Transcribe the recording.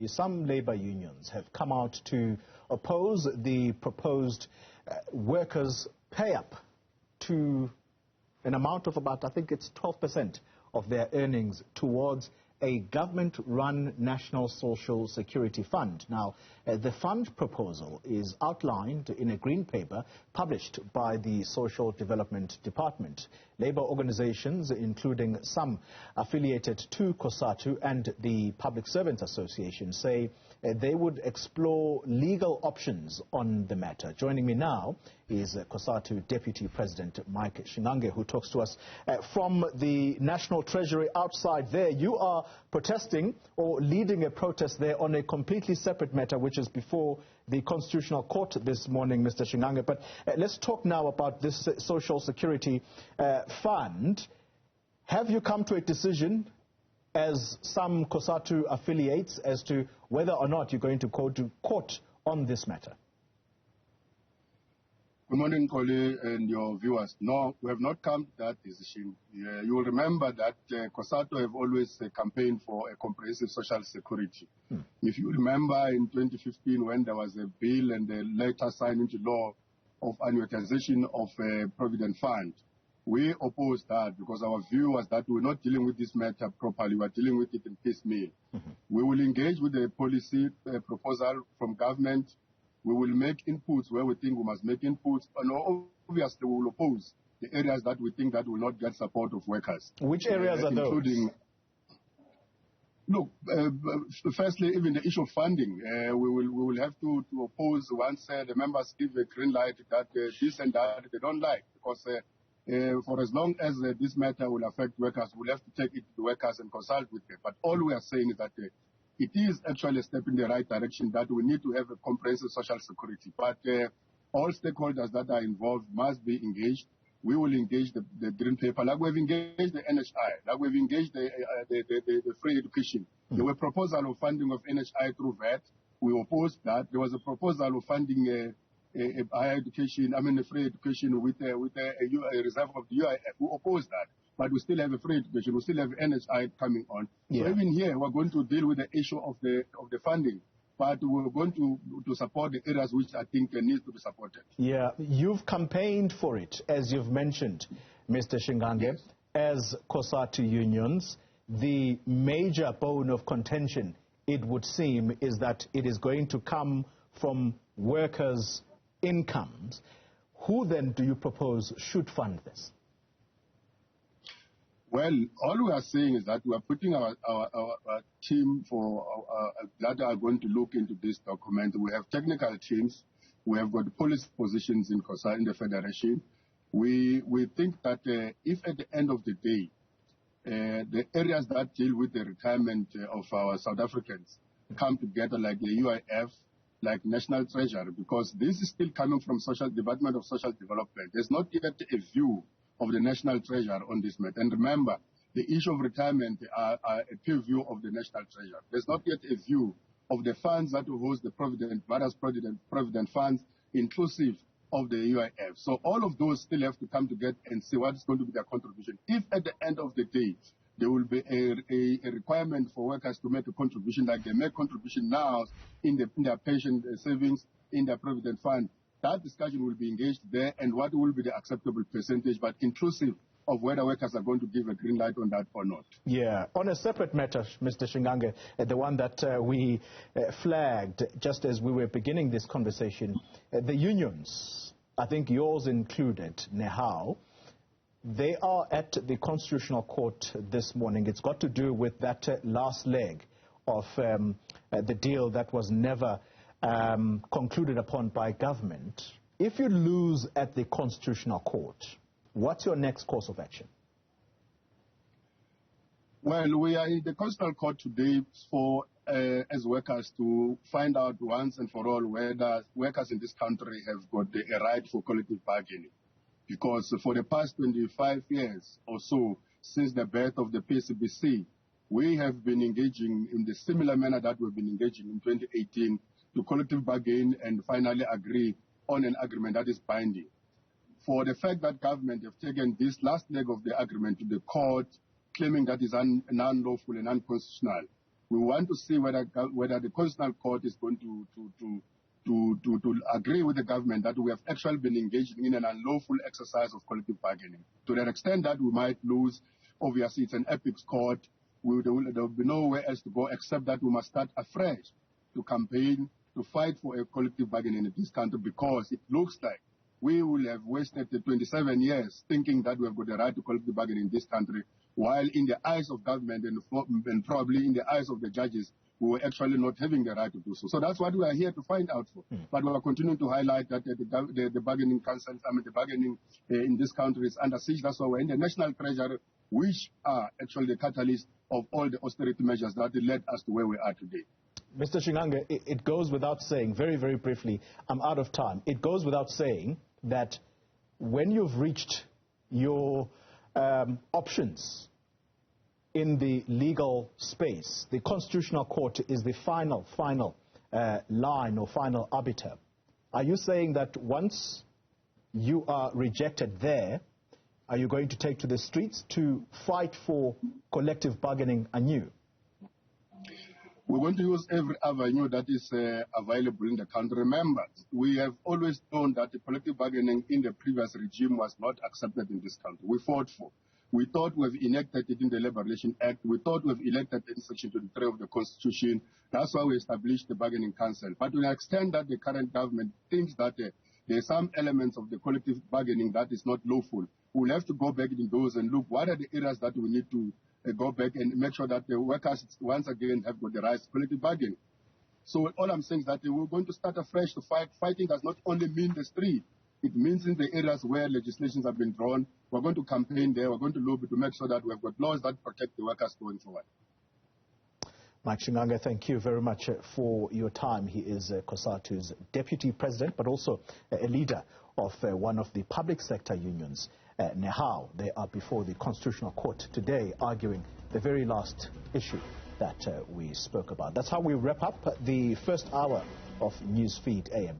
Some labor unions have come out to oppose the proposed workers' pay-up to an amount of about, I think it's 12% of their earnings towards a government-run National Social Security Fund. Now, the fund proposal is outlined in a green paper published by the Social Development Department. Labour organizations, including some affiliated to Cosatu and the Public Servants Association, say they would explore legal options on the matter. Joining me now is Cosatu Deputy President Mike Shingange, who talks to us from the National Treasury outside there. You are protesting or leading a protest there on a completely separate matter, which is before the Constitutional Court this morning, Mr. Shingange. But let's talk now about this Social Security Fund. Have you come to a decision as some Cosatu affiliates as to whether or not you're going to go to court on this matter? Good morning, Xoli, and your viewers. No, we have not come to that decision. You will remember that Cosatu have always campaigned for a comprehensive social security. If you remember in 2015 when there was a bill and the later signed into law of annuitization of a provident fund, we opposed that because our view was that we're not dealing with this matter properly. We're dealing with it in piecemeal. We will engage with the policy proposal from government. We will make inputs where we think we must make inputs, and obviously we will oppose the areas that we think that will not get support of workers. Which areas are those? Look, firstly, even the issue of funding, we will have to oppose once the members give a green light that this and that they don't like, because for as long as this matter will affect workers, we'll have to take it to the workers and consult with them. But all we are saying is that it is actually a step in the right direction, that we need to have a comprehensive social security. But all stakeholders that are involved must be engaged. We will engage the green paper, like we've engaged the NHI, like we've engaged the free education. There were proposals of funding of NHI through VAT. We opposed that. There was a proposal of funding a higher education, a free education with a reserve of the UIF. We opposed that. But we still have a free education, we still have NHI coming on. Yeah. So even here, we're going to deal with the issue of the funding. But we're going to support the areas which I think need to be supported. Yeah, you've campaigned for it, as you've mentioned, Mr. Shingange. Yes. As Cosatu unions, the major bone of contention, it would seem, is that it is going to come from workers' incomes. Who then do you propose should fund this? Well, all we are saying is that we are putting our team that are going to look into this document. We have technical teams. We have got policy positions in COSA, in the Federation. We think that if at the end of the day, the areas that deal with the retirement of our South Africans come together, like the UIF, like National Treasury, because this is still coming from Department of Social Development. There's not yet a view of the National Treasury on this matter. And remember, the issue of retirement are a peer view of the National Treasury. There's not yet a view of the funds that will host the various provident funds, inclusive of the UIF. So all of those still have to come together and see what is going to be their contribution. If at the end of the day, there will be a requirement for workers to make a contribution, like they make contribution now in their pension savings, in their provident fund, that discussion will be engaged there, and what will be the acceptable percentage, but inclusive of whether workers are going to give a green light on that or not. Yeah. On a separate matter, Mr. Shingange, the one that we flagged just as we were beginning this conversation, the unions, I think yours included, NEHAO, they are at the Constitutional Court this morning. It's got to do with that last leg of the deal that was never concluded upon by government. If you lose at the Constitutional Court, what's your next course of action? Well, we are in the Constitutional Court today for, as workers, to find out once and for all whether workers in this country have got a right for collective bargaining. Because for the past 25 years or so, since the birth of the PCBC, we have been engaging in the similar manner that we've been engaging in 2018 to collective bargain and finally agree on an agreement that is binding. For the fact that government have taken this last leg of the agreement to the court, claiming that is unlawful and unconstitutional, We want to see whether the Constitutional Court is going to agree with the government that we have actually been engaged in an unlawful exercise of collective bargaining. To that extent that we might lose, obviously it's an apex court. There will be nowhere else to go except that we must start afresh to campaign, to fight for a collective bargaining in this country, because it looks like we will have wasted the 27 years thinking that we have got the right to collective bargaining in this country, while in the eyes of government and probably in the eyes of the judges, we were actually not having the right to do so. So that's what we are here to find out for. But we are continuing to highlight that the bargaining council, the bargaining in this country is under siege. That's why we're in the National Treasury, which are actually the catalyst of all the austerity measures that led us to where we are today. Mr. Shingange, it goes without saying, very, very briefly, I'm out of time. It goes without saying that when you've reached your options in the legal space, the Constitutional Court is the final line or final arbiter. Are you saying that once you are rejected there, are you going to take to the streets to fight for collective bargaining anew? We're going to use every avenue that is available in the country. Remember, we have always known that the collective bargaining in the previous regime was not accepted in this country. We fought for. We thought we've enacted it in the Labour Relations Act. We thought we've elected it in Section 23 of the Constitution. That's why we established the Bargaining Council. But to the extent that the current government thinks that there are some elements of the collective bargaining that is not lawful, we'll have to go back in those and look what are the areas that we need to go back and make sure that the workers once again have got the right to collective bargaining. So all I'm saying is that we're going to start afresh to fight. Fighting does not only mean the street. It means in the areas where legislations have been drawn, we're going to campaign there, we're going to lobby to make sure that we've got laws that protect the workers going forward. Mike Shingange, thank you very much for your time. He is Cosatu's Deputy President, but also a leader of one of the public sector unions, NEHAW. They are before the Constitutional Court today arguing the very last issue that we spoke about. That's how we wrap up the first hour of Newsfeed AM.